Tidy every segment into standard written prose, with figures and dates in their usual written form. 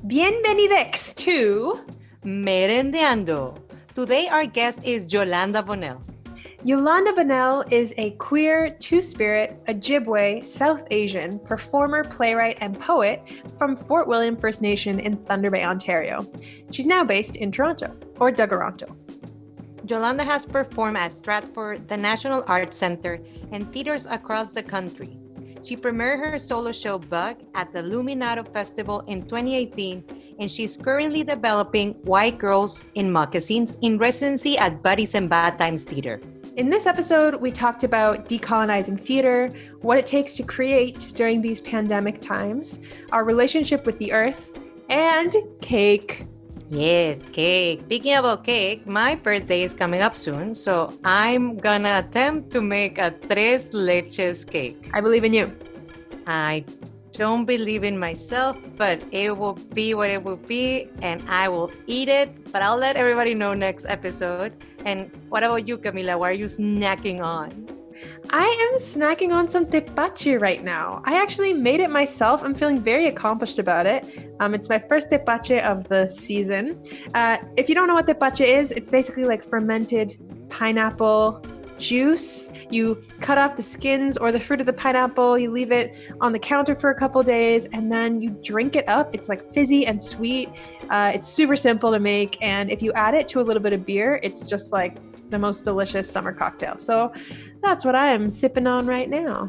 Bienvenidos to Merendiando. Today our guest is Yolanda Bonnell. Yolanda Bonnell is a queer, two-spirit, Ojibwe, South Asian performer, playwright, and poet from Fort William First Nation in Thunder Bay, Ontario. She's now based in Toronto, or Toronto. Yolanda has performed at Stratford, the National Arts Centre, and theaters across the country. She premiered her solo show Bug at the Luminato Festival in 2018, and she's currently developing White Girls in Moccasins in residency at Buddies and Bad Times Theatre. In this episode, we talked about decolonizing theater, what it takes to create during these pandemic times, our relationship with the earth, and cake. Yes, cake. Speaking about cake, my birthday is coming up soon, so I'm gonna attempt to make a tres leches cake. I believe in you. I don't believe in myself, but it will be what it will be, and I will eat it, but I'll let everybody know next episode. And what about you, Camila? What are you snacking on? I am snacking on some tepache right now. I actually made it myself. I'm feeling very accomplished about it. It's my first tepache of the season. If you don't know what tepache is, it's basically like fermented pineapple juice. You cut off the skins or the fruit of the pineapple, you leave it on the counter for a couple days, and then you drink it up. It's like fizzy and sweet. It's super simple to make, and if you add it to a little bit of beer, it's just like the most delicious summer cocktail. So that's what I am sipping on right now.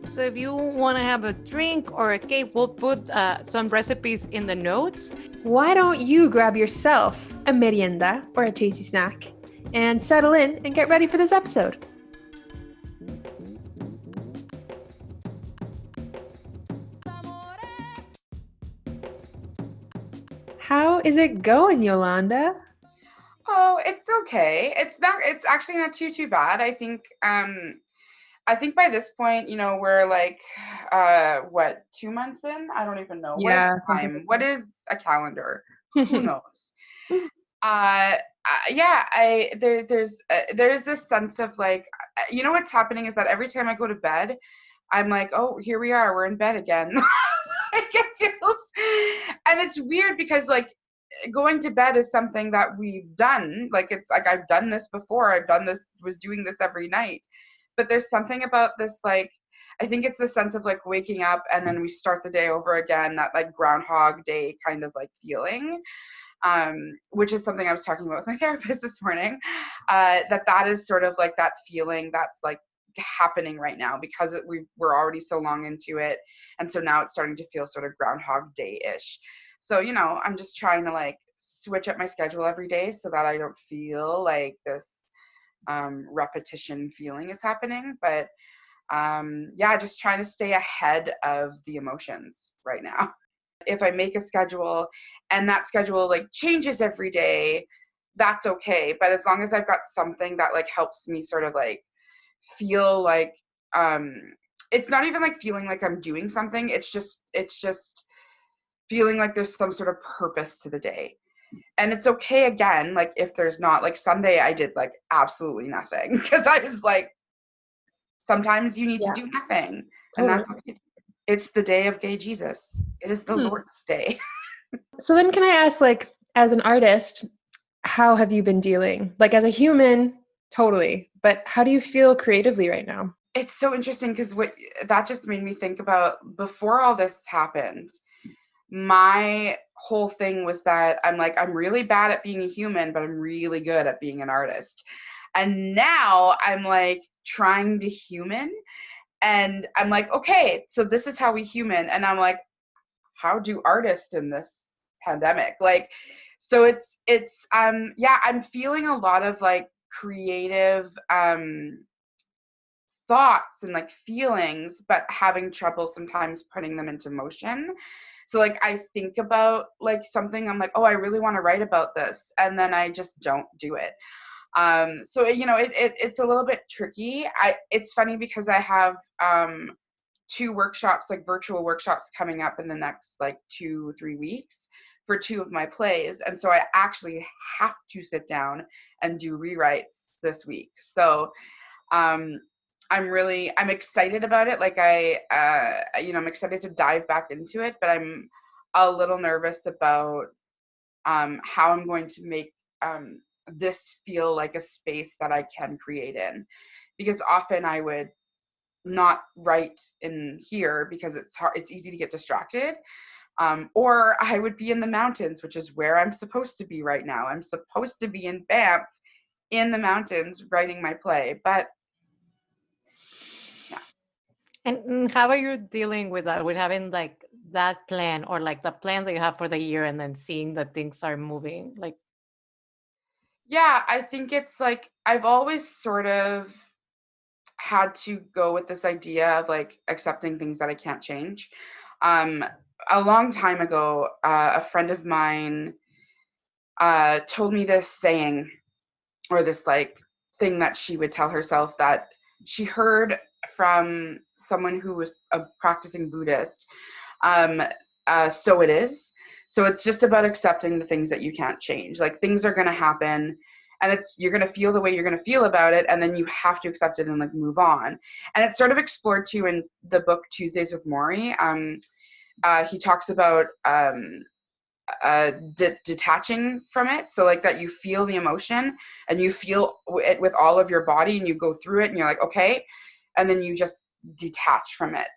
So if you want to have a drink or a cake, we'll put some recipes in the notes. Why don't you grab yourself a merienda or a tasty snack and settle in and get ready for this episode. How is it going, Yolanda? Oh, it's okay. It's actually not too bad. I think by this point, we're like 2 months in? I don't even know. Yeah, what is time? What is a calendar? Who knows? There's this sense of like, what's happening is that every time I go to bed, I'm like, oh, here we are, we're in bed again. Like it feels, and it's weird because like going to bed is something that we've done. Like it's like I've done this before. Was doing this every night. But there's something about this, like, I think it's the sense of like waking up and then we start the day over again, that like Groundhog Day kind of like feeling, which is something I was talking about with my therapist this morning, that is sort of like that feeling that's like happening right now because we're already so long into it. And so now it's starting to feel sort of Groundhog Day-ish. So, I'm just trying to like switch up my schedule every day so that I don't feel like this repetition feeling is happening. But just trying to stay ahead of the emotions right now. If I make a schedule and that schedule like changes every day, that's okay. But as long as I've got something that like helps me sort of like feel like it's not even like feeling like I'm doing something, it's just feeling like there's some sort of purpose to the day. And it's okay again, like if there's not, like Sunday I did like absolutely nothing because I was like, sometimes you need to do nothing. And that's okay. It's the day of gay Jesus. It is the Lord's day. So then can I ask, like, as an artist, how have you been dealing? Like as a human, totally. But how do you feel creatively right now? It's so interesting because what that just made me think about before all this happened. My whole thing was that I'm really bad at being a human, but I'm really good at being an artist. And now I'm like trying to human and I'm like, okay, so this is how we human. And I'm like, how do artists in this pandemic? Like, so I'm feeling a lot of like creative thoughts and like feelings, but having trouble sometimes putting them into motion. So like I think about like something, I'm like, oh, I really want to write about this, and then I just don't do it. So it's a little bit tricky. It's funny because I have 2 workshops, like virtual workshops, coming up in the next like 2-3 weeks for 2 of my plays, and so I actually have to sit down and do rewrites this week. So I'm excited about it. Like I'm excited to dive back into it, but I'm a little nervous about how I'm going to make this feel like a space that I can create in, because often I would not write in here because it's easy to get distracted. Or I would be in the mountains, which is where I'm supposed to be right now. I'm supposed to be in Banff in the mountains writing my play, but yeah. And how are you dealing with that, with having like that plan, or like the plans that you have for the year and then seeing that things are moving? Like, Yeah, I think it's like I've always sort of had to go with this idea of like accepting things that I can't change. Um, a long time ago, a friend of mine told me this saying, or this like thing that she would tell herself, that she heard from someone who was a practicing Buddhist. Um, so it is. So it's just about accepting the things that you can't change. Like, things are going to happen, and you're going to feel the way you're going to feel about it, and then you have to accept it and like move on. And it's sort of explored too in the book Tuesdays with Maury. He talks about detaching from it, so like that you feel the emotion and you feel it with all of your body, and you go through it and you're like, okay, and then you just detach from it.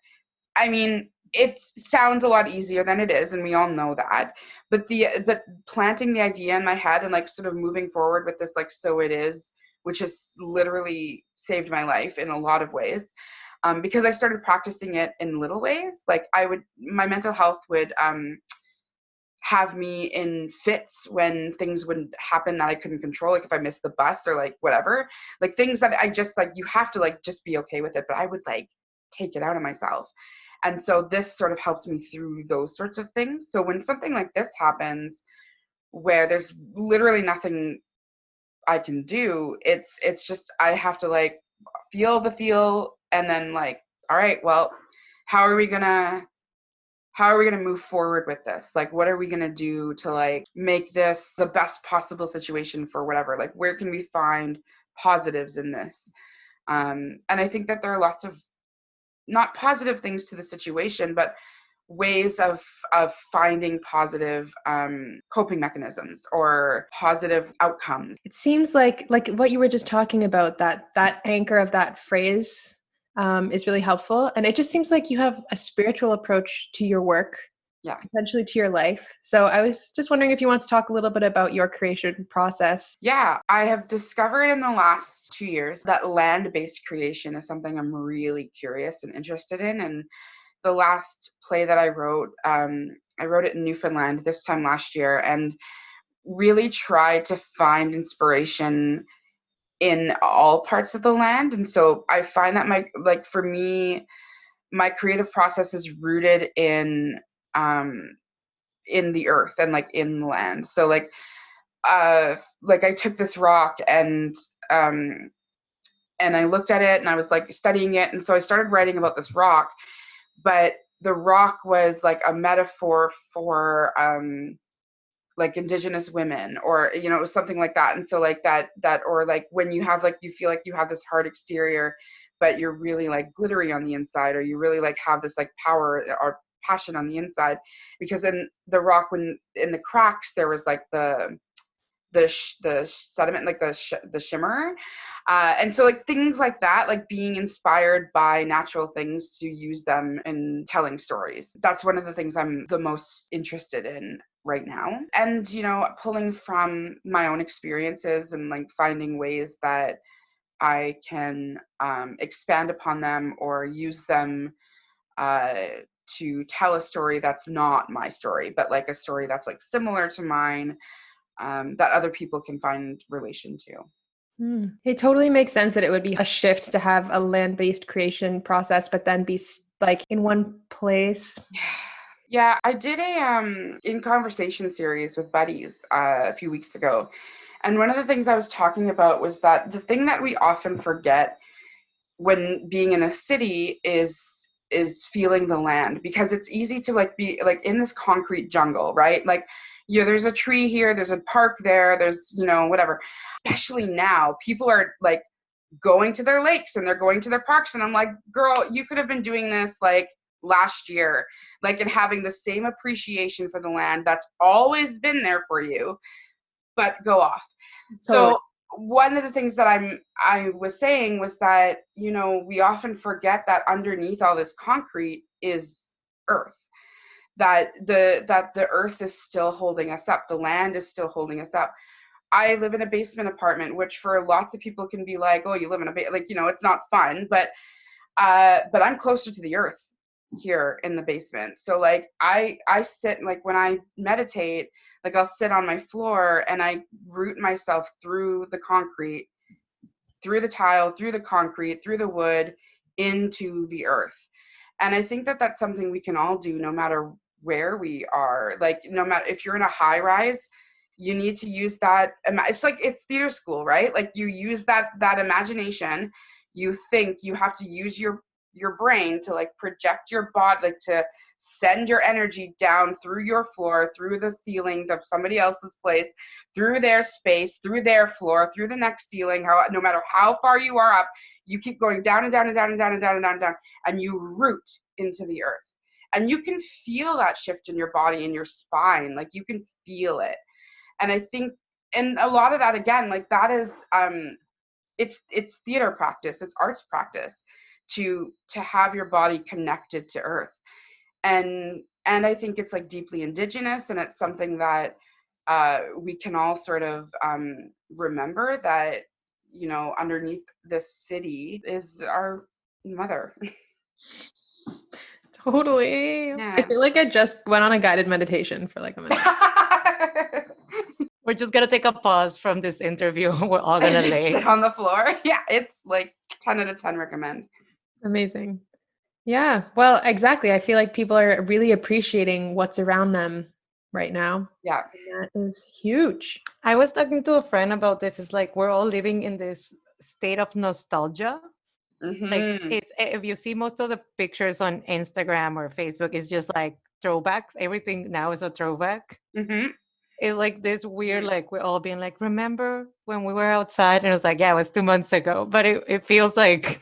I mean, it sounds a lot easier than it is, and we all know that, but planting the idea in my head and like sort of moving forward with this, like, so it is, which has literally saved my life in a lot of ways, because I started practicing it in little ways. Like, my mental health would have me in fits when things would happen that I couldn't control, like if I missed the bus or like whatever, like things that I just like, you have to like just be okay with it, but I would like take it out of myself. And so this sort of helped me through those sorts of things. So when something like this happens, where there's literally nothing I can do, it's just, I have to like feel the feel, and then like, all right, well, how are we gonna move forward with this? Like, what are we going to do to like make this the best possible situation for whatever? Like, where can we find positives in this? And I think that there are lots of not positive things to the situation, but ways of finding positive coping mechanisms or positive outcomes. It seems like what you were just talking about, that anchor of that phrase is really helpful. And it just seems like you have a spiritual approach to your work, Yeah. potentially to your life. So I was just wondering if you want to talk a little bit about your creation process. Yeah, I have discovered in the last 2 years that land-based creation is something I'm really curious and interested in. And the last play that I wrote it in Newfoundland this time last year, and really tried to find inspiration in all parts of the land. And so I find that for me, my creative process is rooted in the earth and like in the land. So like I took this rock and I looked at it and I was like studying it, and so I started writing about this rock. But the rock was like a metaphor for like Indigenous women, or it was something like that. And so like that or like when you have like, you feel like you have this hard exterior but you're really like glittery on the inside, or you really like have this like power or passion on the inside, because in the rock, when in the cracks there was like the sediment, like the shimmer, and so like things like that, like being inspired by natural things to use them in telling stories. That's one of the things I'm the most interested in right now. And pulling from my own experiences and like finding ways that I can expand upon them or use them to tell a story that's not my story, but like a story that's like similar to mine, that other people can find relation to. It totally makes sense that it would be a shift to have a land-based creation process, but then be like in one place. Yeah, I did a in conversation series with buddies a few weeks ago, and one of the things I was talking about was that the thing that we often forget when being in a city is feeling the land, because it's easy to like be like in this concrete jungle, right? Like, there's a tree here, there's a park there, there's whatever. Especially now, people are like going to their lakes and they're going to their parks, and I'm like, girl, you could have been doing this like last year, like, and having the same appreciation for the land that's always been there for you, but go off. Totally. So one of the things that I was saying was that, you know, we often forget that underneath all this concrete is earth, that the earth is still holding us up, the land is still holding us up. I live in a basement apartment, which for lots of people can be like, oh, you live in a like, you know, it's not fun, but I'm closer to the earth here in the basement. So like I sit, like when I meditate, like I'll sit on my floor and I root myself through the concrete, through the tile, through the concrete, through the wood, into the earth. And I think that that's something we can all do no matter where we are. Like, no matter if you're in a high rise, you need to use that. It's like, it's theater school, right? Like you use that imagination. You think you have to use your brain to like project your body, like to send your energy down through your floor, through the ceiling of somebody else's place, through their space, through their floor, through the next ceiling. No matter how far you are up, you keep going down and down and down and down and down and down and down, and you root into the earth. And you can feel that shift in your body, in your spine. Like you can feel it. And I think, and a lot of that, again, like that is, it's theater practice, it's arts practice to have your body connected to earth. And I think it's like deeply indigenous, and it's something that we can all sort of remember that, you know, underneath this city is our mother. Totally. Yeah. I feel like I just went on a guided meditation for like a minute. We're just gonna take a pause from this interview. We're all gonna just lay sit on the floor. Yeah, it's like 10 out of 10 recommend. Amazing. Yeah. Well, exactly. I feel like people are really appreciating what's around them right now. Yeah. And that is huge. I was talking to a friend about this. It's like we're all living in this state of nostalgia. Mm-hmm. Like it's, if you see most of the pictures on Instagram or Facebook, it's just like throwbacks. Everything now is a throwback. Mm-hmm. It's like this weird, like we're all being like, remember when we were outside? And it was like, yeah, it was 2 months ago. But it feels like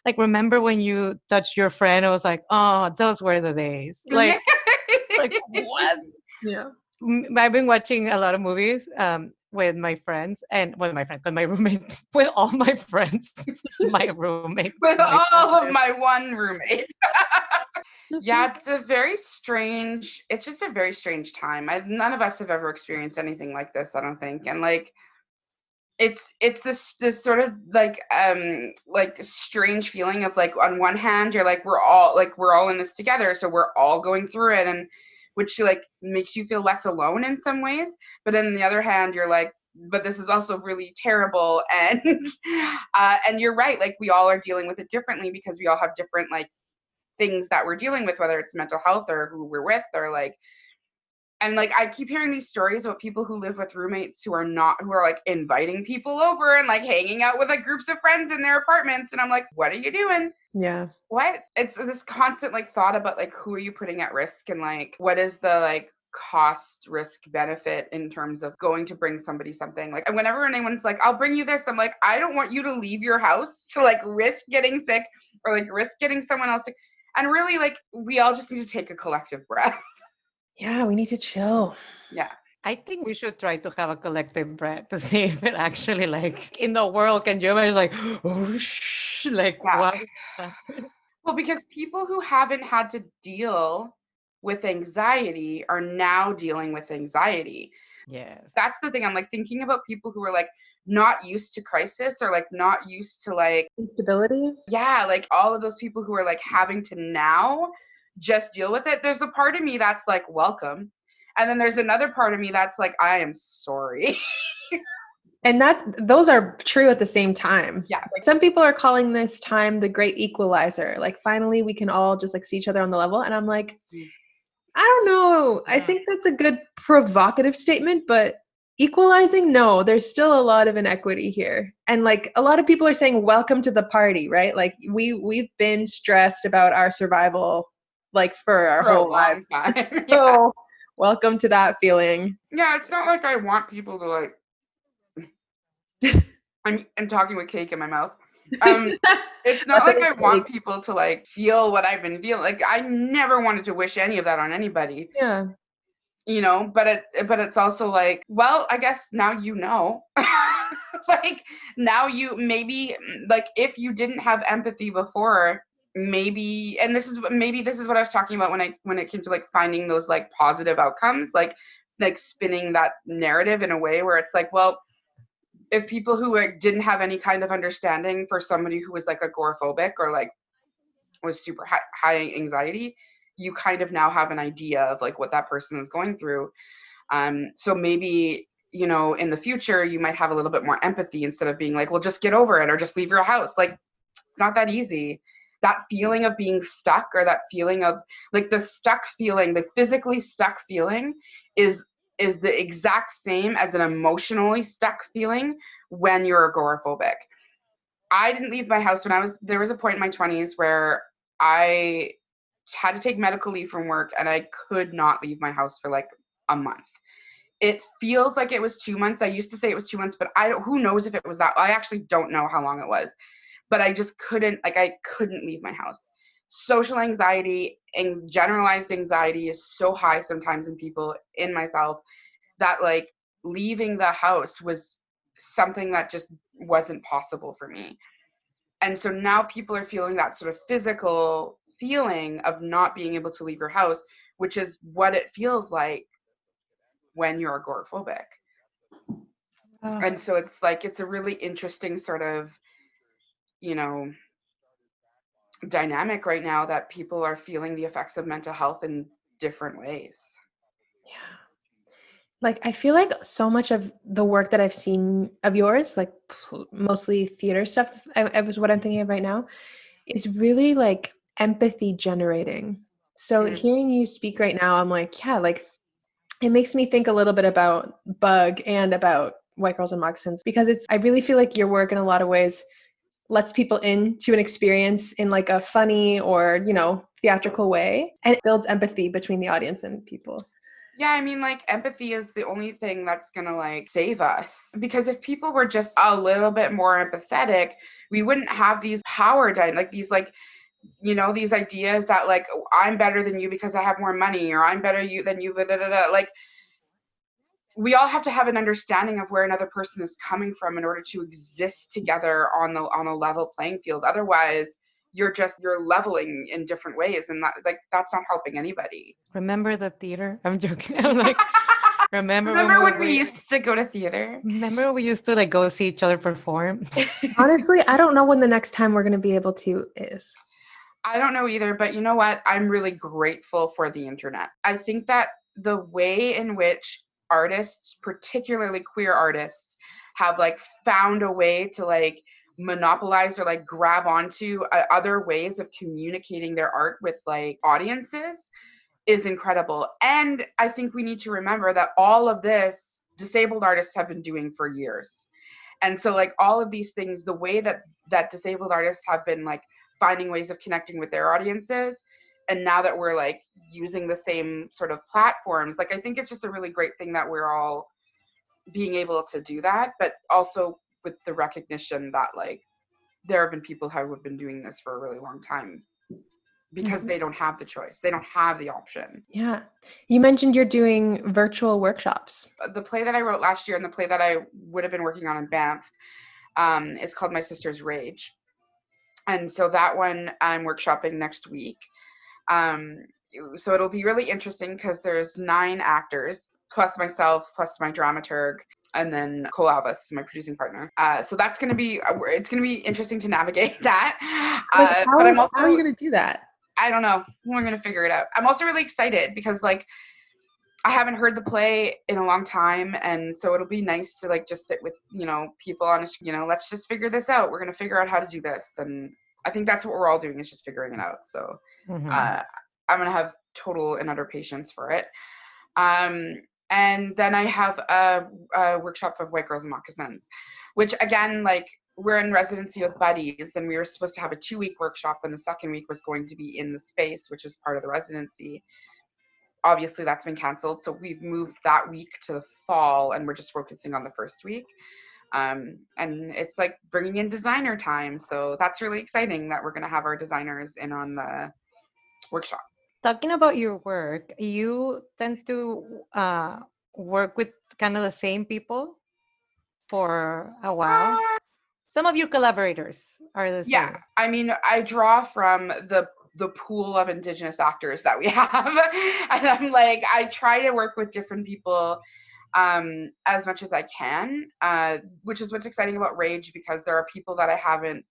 like, remember when you touched your friend? I was like, oh, those were the days. Like what? Yeah. I've been watching a lot of movies with my friends, and with my roommates, with all my friends, my roommate. With all of my one roommate. Yeah, it's just a very strange time. None of us have ever experienced anything like this, I don't think. And like, it's this sort of like strange feeling of like, on one hand, you're like, we're all in this together, so we're all going through it, and which like makes you feel less alone in some ways. But on the other hand, you're like, but this is also really terrible. And and you're right, like we all are dealing with it differently because we all have different like things that we're dealing with, whether it's mental health or who we're with, or like, and like I keep hearing these stories about people who live with roommates who are like inviting people over and like hanging out with like groups of friends in their apartments, and I'm like, what are you doing? Yeah. What? It's this constant like thought about like, who are you putting at risk, and like what is the like cost risk benefit in terms of going to bring somebody something. Like whenever anyone's like, I'll bring you this, I'm like, I don't want you to leave your house to like risk getting sick or like risk getting someone else sick. And really, like, we all just need to take a collective breath. Yeah, we need to chill. Yeah. I think we should try to have a collective breath to see if it actually, like, in the world, can you imagine, like, whoosh, like, Yeah. what? Well, because people who haven't had to deal with anxiety are now dealing with anxiety. Yes. That's the thing. I'm like thinking about people who are like not used to crisis, or like not used to like Instability. Yeah, like all of those people who are like having to now just deal with it. There's a part of me that's like, welcome. And then there's another part of me that's like, I am sorry. And those are true at the same time. Yeah. Like some people are calling this time the great equalizer. Like finally we can all just like see each other on the level. And I'm like, I don't know. I think that's a good provocative statement, but equalizing, no, there's still a lot of inequity here. And like a lot of people are saying, welcome to the party, right? Like we've been stressed about our survival like for our whole lives. Yeah. So welcome to that feeling. Yeah, it's not like I want people to like I'm talking with cake in my mouth. It's not like I want people to like feel what I've been feeling. Like I never wanted to wish any of that on anybody. Yeah. You know, but it's also like, well, I guess now you know. Like now you maybe like if you didn't have empathy before, maybe, and this is what I was talking about when it came to like finding those like positive outcomes, like spinning that narrative in a way where it's like, well, if people who didn't have any kind of understanding for somebody who was like agoraphobic or like was super high anxiety, you kind of now have an idea of like what that person is going through. So maybe, you know, in the future, you might have a little bit more empathy instead of being like, well, just get over it or just leave your house. Like, it's not that easy. That feeling of being stuck, or that feeling of like the stuck feeling, the physically stuck feeling is the exact same as an emotionally stuck feeling when you're agoraphobic. I didn't leave my house there was a point in my 20s where I had to take medical leave from work and I could not leave my house for like a month. It feels like it was 2 months. I used to say it was 2 months, but who knows if it was that. I actually don't know how long it was, but I just couldn't leave my house. Social anxiety and generalized anxiety is so high sometimes in people, in myself, that like leaving the house was something that just wasn't possible for me. And so now people are feeling that sort of physical feeling of not being able to leave your house, which is what it feels like when you're agoraphobic. And so it's like, it's a really interesting sort of, you know, dynamic right now that people are feeling the effects of mental health in different ways. Yeah. Like, I feel like so much of the work that I've seen of yours, like mostly theater stuff, I was what I'm thinking of right now, is really like empathy generating. So hearing you speak right now, I'm like, yeah, like it makes me think a little bit about Bug and about White Girls and Moccasins, because I really feel like your work in a lot of ways lets people into an experience in like a funny or, you know, theatrical way, and it builds empathy between the audience and people. Yeah, I mean, like, empathy is the only thing that's gonna, like, save us. Because if people were just a little bit more empathetic, we wouldn't have these power like, these, like, you know, these ideas that, like, oh, I'm better than you because I have more money, or I'm better than you, blah, blah, blah. Like, we all have to have an understanding of where another person is coming from in order to exist together on a level playing field. Otherwise, you're leveling in different ways, and that's not helping anybody. Remember the theater? I'm joking. I'm like, remember when we used to go to theater? Remember when we used to like go see each other perform? Honestly, I don't know when the next time we're going to be able to is. I don't know either, but you know what? I'm really grateful for the internet. I think that the way in which artists, particularly queer artists, have like found a way to like monopolize or like grab onto other ways of communicating their art with like audiences is incredible. And I think we need to remember that all of this disabled artists have been doing for years. And so like all of these things, the way that disabled artists have been like finding ways of connecting with their audiences, and now that we're like using the same sort of platforms, like I think it's just a really great thing that we're all being able to do that, but also with the recognition that like there have been people who have been doing this for a really long time, because they don't have the choice. They don't have the option. Yeah. You mentioned you're doing virtual workshops. The play that I wrote last year and the play that I would have been working on in Banff, is called My Sister's Rage. And so that one I'm workshopping next week. So it'll be really interesting because there's 9 actors, plus myself, plus my dramaturg, and then Cole Alvis, my producing partner. So it's going to be interesting to navigate that. But how are you going to do that? I don't know. We're going to figure it out. I'm also really excited because like I haven't heard the play in a long time, and so it'll be nice to like just sit with, you know, people on let's just figure this out. We're going to figure out how to do this, and I think that's what we're all doing, is just figuring it out. So I'm going to have total and utter patience for it. And then I have a workshop of White Girls and Moccasins, which again, like, we're in residency with buddies, and we were supposed to have a 2-week workshop, and the second week was going to be in the space, which is part of the residency. Obviously that's been canceled, so we've moved that week to the fall, and we're just focusing on the first week. And it's like bringing in designer time. So that's really exciting that we're going to have our designers in on the workshop. Talking about your work, you tend to work with kind of the same people for a while. Some of your collaborators are the Yeah, same. I mean, I draw from the pool of Indigenous actors that we have, and I'm like, I try to work with different people as much as I can, which is what's exciting about Rage, because there are people that I haven't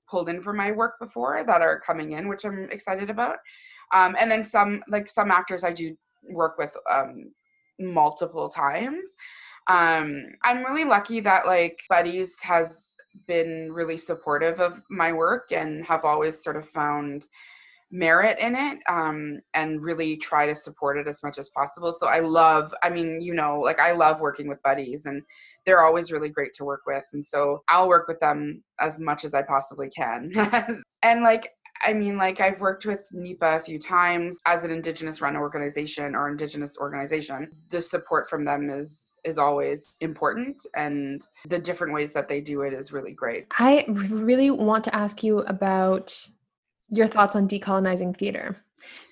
pulled in for my work before that are coming in, which I'm excited about. And then some actors I do work with multiple times. I'm really lucky that like Buddies has been really supportive of my work and have always sort of found merit in it, and really try to support it as much as possible. So I love working with Buddies, and they're always really great to work with. And so I'll work with them as much as I possibly can. And I've worked with NEPA a few times as an Indigenous run organization or Indigenous organization. The support from them is always important, and the different ways that they do it is really great. I really want to ask you about your thoughts on decolonizing theater,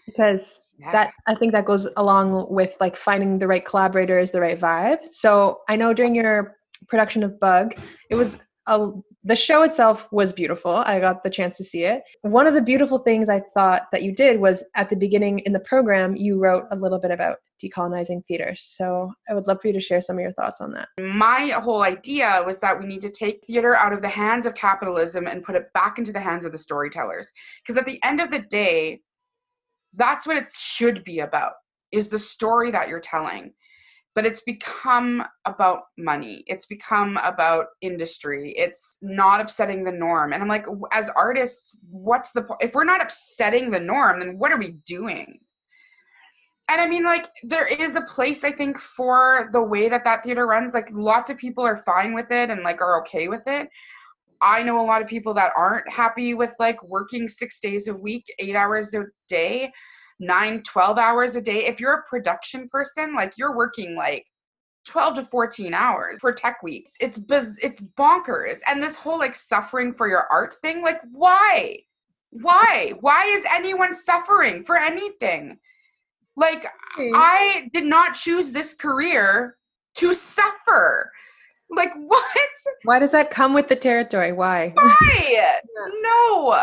because I think that goes along with like finding the right collaborators, the right vibe. So I know during your production of Bug, it was the show itself was beautiful. I got the chance to see it. One of the beautiful things I thought that you did was at the beginning in the program, you wrote a little bit about decolonizing theater. So I would love for you to share some of your thoughts on that. My whole idea was that we need to take theater out of the hands of capitalism and put it back into the hands of the storytellers. Because at the end of the day, that's what it should be about, is the story that you're telling. But it's become about money. It's become about industry. It's not upsetting the norm. And I'm like, as artists, what's the point? If we're not upsetting the norm, then what are we doing? And I mean, like, there is a place, I think, for the way that theater runs. Like, lots of people are fine with it and, like, are okay with it. I know a lot of people that aren't happy with, like, working 6 days a week, 8 hours a day, 9, 12 hours a day. If you're a production person, like, you're working, like, 12 to 14 hours for tech weeks. It's bonkers. And this whole, like, suffering for your art thing, like, why? Why is anyone suffering for anything? Like, I did not choose this career to suffer. Like, what? Why does that come with the territory? Why? Why? No.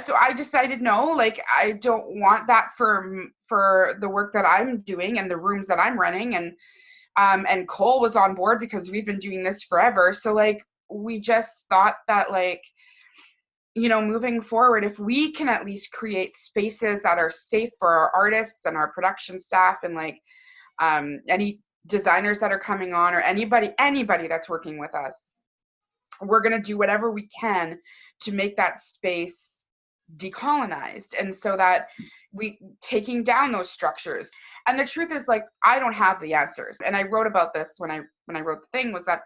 So I decided no, like, I don't want that for the work that I'm doing and the rooms that I'm running. And Cole was on board because we've been doing this forever. So, like, we just thought that, like, you know, moving forward, if we can at least create spaces that are safe for our artists and our production staff, and like any designers that are coming on, or anybody that's working with us, we're going to do whatever we can to make that space decolonized, and so that we taking down those structures. And the truth is, like, I don't have the answers, and I wrote about this when I wrote the thing, was that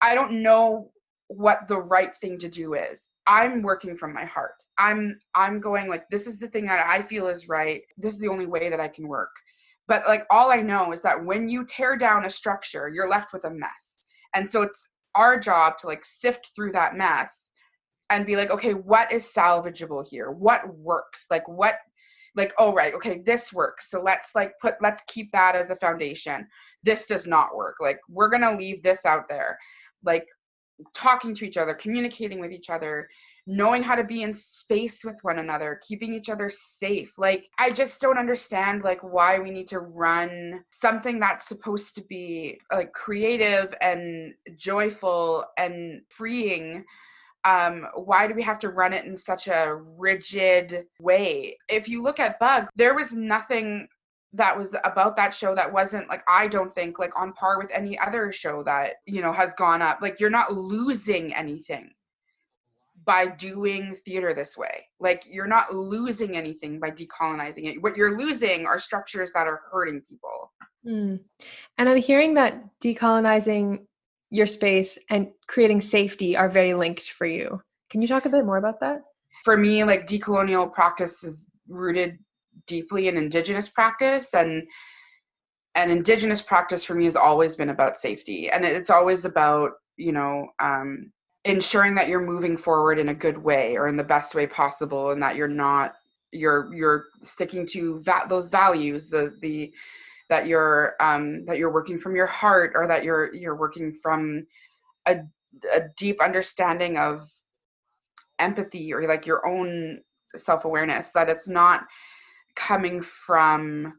I don't know what the right thing to do is. I'm working from my heart. I'm going, like, this is the thing that I feel is right. This is the only way that I can work. But, like, all I know is that when you tear down a structure, you're left with a mess. And so it's our job to, like, sift through that mess and be like, okay, what is salvageable here? What works? Like, oh, right, okay, this works. So let's keep that as a foundation. This does not work. Like, we're going to leave this out there. Like, talking to each other, communicating with each other, knowing how to be in space with one another, keeping each other safe. Like, I just don't understand, like, why we need to run something that's supposed to be, like, creative and joyful and freeing. Why do we have to run it in such a rigid way? If you look at Bug, there was nothing that was about that show that wasn't, like, I don't think, like, on par with any other show that, you know, has gone up. Like, you're not losing anything by doing theater this way. Like, you're not losing anything by decolonizing it. What you're losing are structures that are hurting people. And I'm hearing that decolonizing your space and creating safety are very linked for you. Can you talk a bit more about that? For me, like, decolonial practice is rooted deeply in Indigenous practice, and Indigenous practice for me has always been about safety, and it's always about you know, ensuring that you're moving forward in a good way or in the best way possible, and that you're sticking to those values, that you're working from your heart, or that you're working from a deep understanding of empathy, or like your own self-awareness, that it's not coming from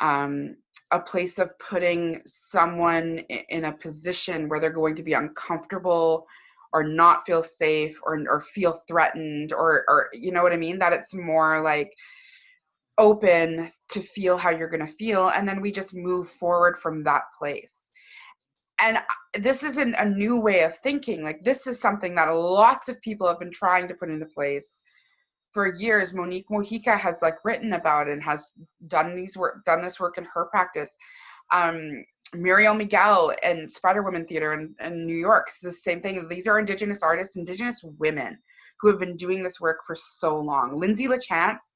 a place of putting someone in a position where they're going to be uncomfortable or not feel safe or feel threatened, or you know what I mean? That it's more like open to feel how you're going to feel, and then we just move forward from that place. And this isn't a new way of thinking. Like, this is something that lots of people have been trying to put into place for years. Monique Mojica has like written about it and has done this work in her practice. Muriel Miguel and Spider-Woman Theater in New York, it's the same thing. These are Indigenous artists, Indigenous women who have been doing this work for so long. Lindsay LaChance,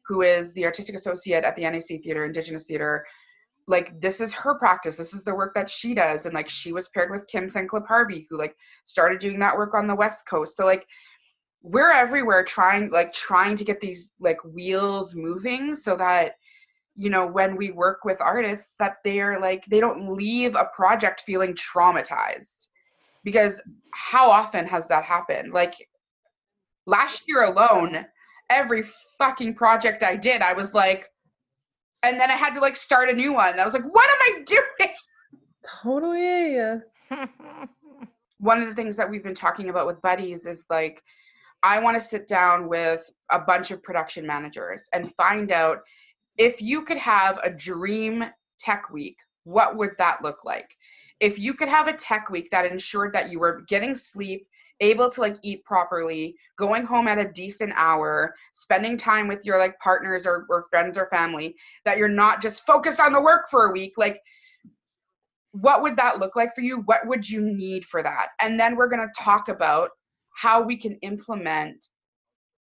who is the artistic associate at the NAC Theater, Indigenous Theater, like, this is her practice. This is the work that she does. And like, she was paired with Kim Senclip Harvey, who like started doing that work on the West Coast. So like, we're everywhere trying to get these like wheels moving, so that, you know, when we work with artists, that they're like, they don't leave a project feeling traumatized. Because how often has that happened? Like, last year alone, every fucking project I did, I was like, and then I had to like start a new one. I was like, what am I doing? Totally. One of the things that we've been talking about with buddies is like, I want to sit down with a bunch of production managers and find out, if you could have a dream tech week, what would that look like? If you could have a tech week that ensured that you were getting sleep, able to like eat properly, going home at a decent hour, spending time with your like partners or friends or family, that you're not just focused on the work for a week, like, what would that look like for you? What would you need for that? And then we're going to talk about how we can implement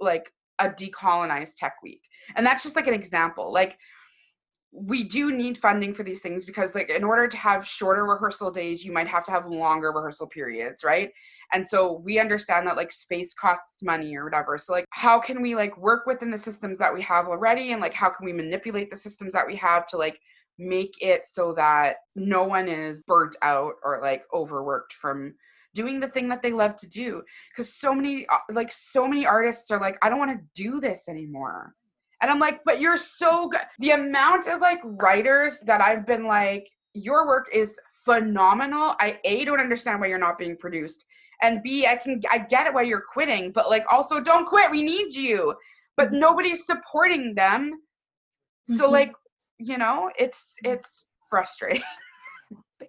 like a decolonized tech week. And that's just like an example. Like, we do need funding for these things, because like, in order to have shorter rehearsal days, you might have to have longer rehearsal periods, right? And so we understand that like space costs money or whatever. So like, how can we like work within the systems that we have already, and like, how can we manipulate the systems that we have to like make it so that no one is burnt out or like overworked from doing the thing that they love to do? Because so many artists are like, I don't want to do this anymore. And I'm like, but you're so good. The amount of like writers that I've been like, your work is phenomenal. I don't understand why you're not being produced, and B, I get it why you're quitting, but like, also don't quit. We need you. But nobody's supporting them. So like, you know, it's frustrating.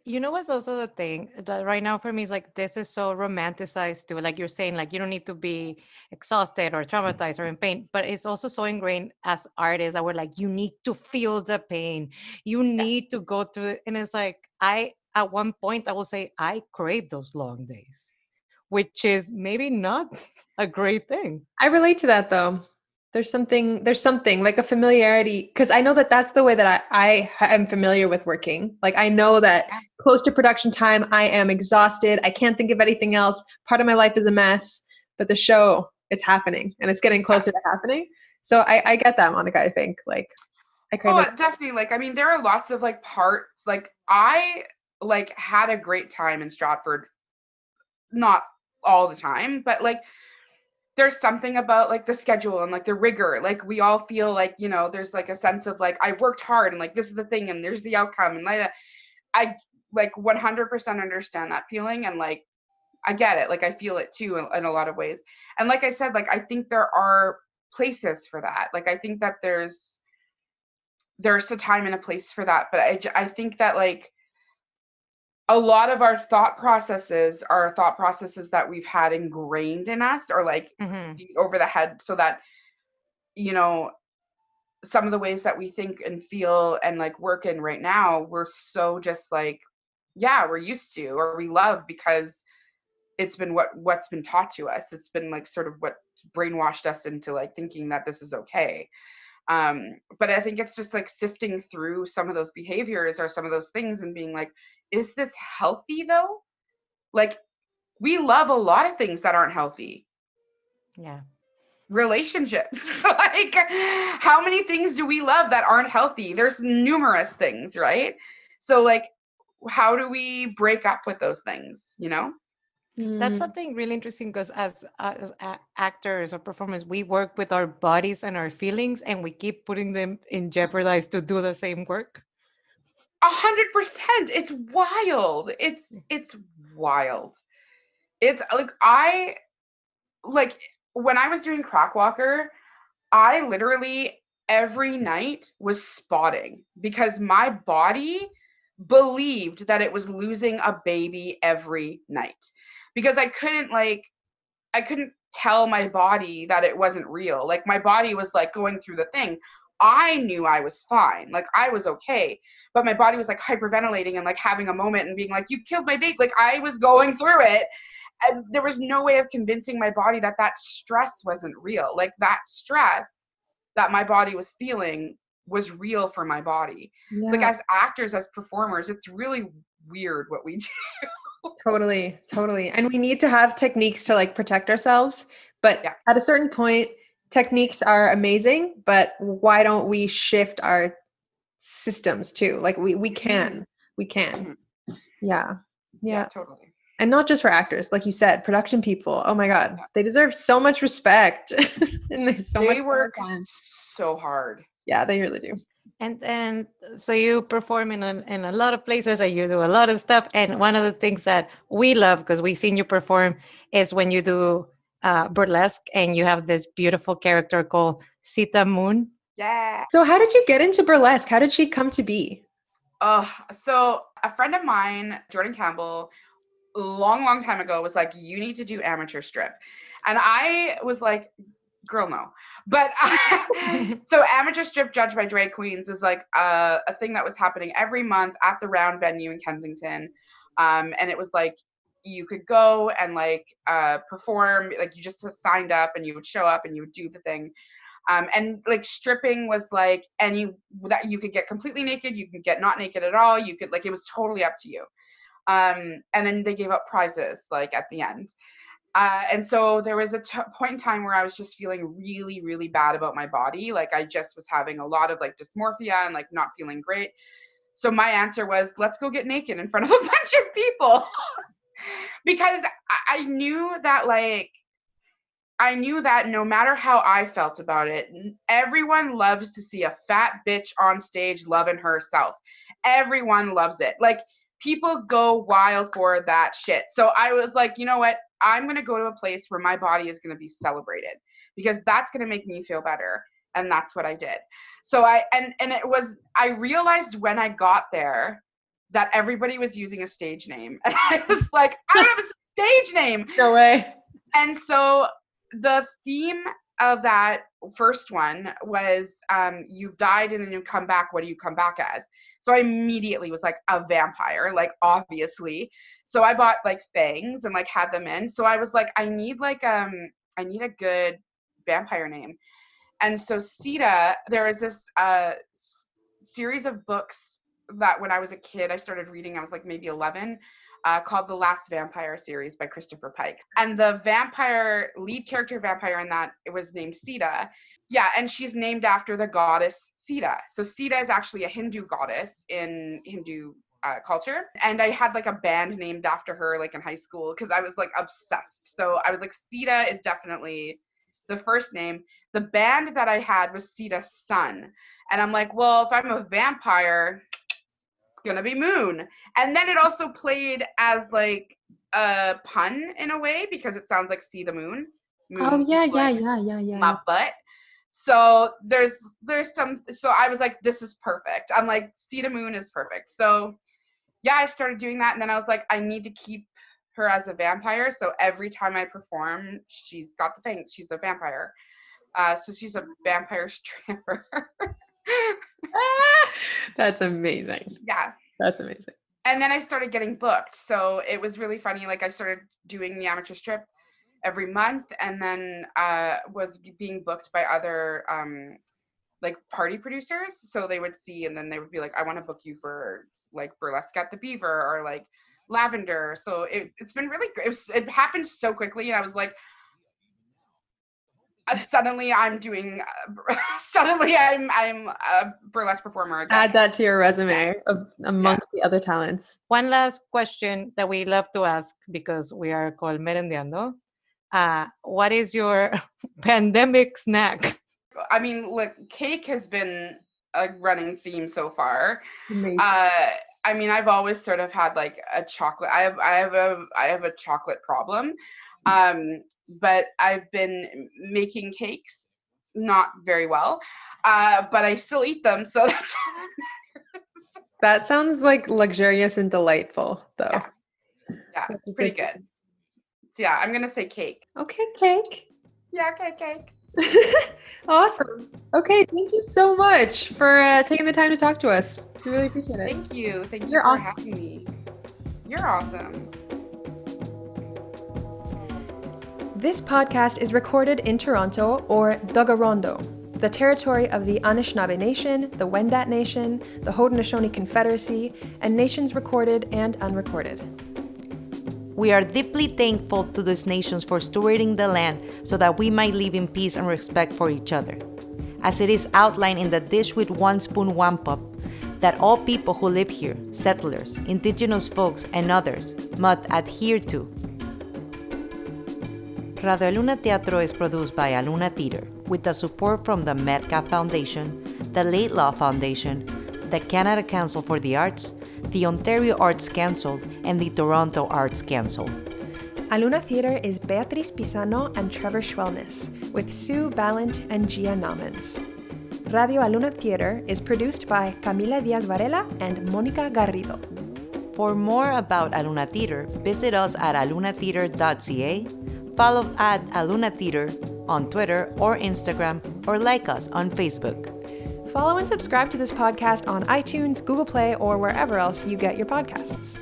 You know what's also the thing that right now for me is like, this is so romanticized too. Like you're saying, like, you don't need to be exhausted or traumatized or in pain, but it's also so ingrained as artists that we're like, you need to feel the pain. You need to go through it. And it's like, at one point I will say, I crave those long days, which is maybe not a great thing. I relate to that though. There's something like a familiarity, because I know that that's the way that I am familiar with working. Like, I know that close to production time, I am exhausted. I can't think of anything else. Part of my life is a mess, but the show, it's happening, and it's getting closer to happening. So I get that, Monica. I think like I crave it. Definitely. Like, I mean, there are lots of like parts. Like, I like had a great time in Stratford, not all the time, but like, there's something about like the schedule and like the rigor. Like, we all feel like, you know, there's like a sense of like, I worked hard and like, this is the thing and there's the outcome. And like, I like 100% understand that feeling. And like, I get it. Like, I feel it too in a lot of ways. And like I said, like, I think there are places for that. Like, I think that there's a time and a place for that. But I think that like, a lot of our thought processes are thought processes that we've had ingrained in us, or like beat over the head, so that, you know, some of the ways that we think and feel and like work in right now, we're so just like, yeah, we're used to, or we love, because it's been what's been taught to us. It's been like sort of what brainwashed us into like thinking that this is okay. But I think it's just like sifting through some of those behaviors or some of those things and being like, is this healthy though? Like, we love a lot of things that aren't healthy. Yeah. Relationships. Like, how many things do we love that aren't healthy? There's numerous things, right? So like, how do we break up with those things, you know? That's something really interesting because actors or performers, we work with our bodies and our feelings, and we keep putting them in jeopardize to do the same work. 100%. It's wild. It's wild. It's like when I was doing Crack Walker, I literally every night was spotting because my body believed that it was losing a baby every night because I couldn't tell my body that it wasn't real. Like, my body was like going through the thing. I knew I was fine. Like, I was okay. But my body was like hyperventilating and like having a moment and being like, you killed my baby. Like, I was going through it. And there was no way of convincing my body that that stress wasn't real. Like, that stress that my body was feeling was real for my body. Yeah. Like, as actors, as performers, it's really weird what we do. Totally. And we need to have techniques to like protect ourselves. But Yeah. at a certain point, techniques are amazing, but why don't we shift our systems too? Like we can. Yeah. Yeah, totally. And not just for actors, like you said, production people. Oh my God, they deserve so much respect. And they work so hard. Yeah, they really do. And so you perform in a lot of places and you do a lot of stuff. And one of the things that we love, because we've seen you perform, is when you do burlesque and you have this beautiful character called Sita Moon. Yeah. So how did you get into burlesque? How did she come to be? So a friend of mine, Jordan Campbell, long time ago was like, you need to do amateur strip. And I was like, girl, no. But so amateur strip judged by drag queens is like a thing that was happening every month at the Round venue in Kensington. And it was like, you could go and like perform, like you just signed up and you would show up and you would do the thing. And like stripping was like that you could get completely naked, you could get not naked at all, you could, like, it was totally up to you. And then they gave up prizes like at the end. And so there was a point in time where I was just feeling really, really bad about my body. Like, I just was having a lot of like dysmorphia and like not feeling great. So my answer was, let's go get naked in front of a bunch of people. Because I knew that no matter how I felt about it, everyone loves to see a fat bitch on stage loving herself. Everyone loves it. Like, people go wild for that shit. So I was like, you know what? I'm going to go to a place where my body is going to be celebrated because that's going to make me feel better. And that's what I did. So I realized when I got there that everybody was using a stage name. And I was like, I don't have a stage name. No way. And so the theme of that first one was you've died and then you come back. What do you come back as? So I immediately was like, a vampire, like, obviously. So I bought like fangs and like had them in. So I was like, I need a good vampire name. And so Sita, there was this series of books that when I was a kid I started reading. I was like maybe 11. Called The Last Vampire series by Christopher Pike. And the lead character vampire in that, it was named Sita. Yeah, and she's named after the goddess Sita. So Sita is actually a Hindu goddess in Hindu culture. And I had like a band named after her like in high school because I was like obsessed. So I was like, Sita is definitely the first name. The band that I had was Sita's Sun. And I'm like, well, if I'm a vampire, gonna be Moon. And then it also played as like a pun in a way because it sounds like see the moon. Oh yeah. My butt. So there's some, so I was like, this is perfect. I'm like, see the moon is perfect. So yeah, I started doing that, and then I was like, I need to keep her as a vampire. So every time I perform, she's got the thing. She's a vampire. So she's a vampire stripper. That's amazing. Yeah. That's amazing. And then I started getting booked. So it was really funny. Like, I started doing the amateur strip every month, and then was being booked by other like party producers. So they would see, and then they would be like, I want to book you for like Burlesque at the Beaver, or like lavender. So it's been really great. It happened so quickly, and I was like, suddenly I'm doing. Suddenly I'm a burlesque performer again. Add that to your resume amongst the other talents. One last question that we love to ask because we are called Merendiando. What is your pandemic snack? I mean, look, cake has been a running theme so far. Amazing. I mean, I've always sort of had like a chocolate. I have a chocolate problem, but I've been making cakes not very well, but I still eat them. So that's all that matters. That sounds like luxurious and delightful, though. Yeah, it's pretty good. So yeah, I'm gonna say cake. Okay, cake. Yeah, cake. Awesome. Okay, thank you so much for taking the time to talk to us. We really appreciate it. Thank you. Thank you You're for awesome. having me. You're awesome. This podcast is recorded in Toronto, or Dagarondo, the territory of the Anishinaabe Nation, the Wendat Nation, the Haudenosaunee Confederacy, and nations recorded and unrecorded. We are deeply thankful to these nations for stewarding the land so that we might live in peace and respect for each other. As it is outlined in the Dish with One Spoon, One Pup, that all people who live here, settlers, indigenous folks, and others, must adhere to. Radio Aluna Teatro is produced by Aluna Theatre with the support from the Metcalf Foundation, the Late Law Foundation, the Canada Council for the Arts, the Ontario Arts Council, and the Toronto Arts Council. Aluna Theatre is Beatriz Pisano and Trevor Schwellness, with Sue Ballant and Gia Namens. Radio Aluna Theatre is produced by Camila Diaz Varela and Mónica Garrido. For more about Aluna Theatre, visit us at alunatheatre.ca, follow at Aluna Theatre on Twitter or Instagram, or like us on Facebook. Follow and subscribe to this podcast on iTunes, Google Play, or wherever else you get your podcasts.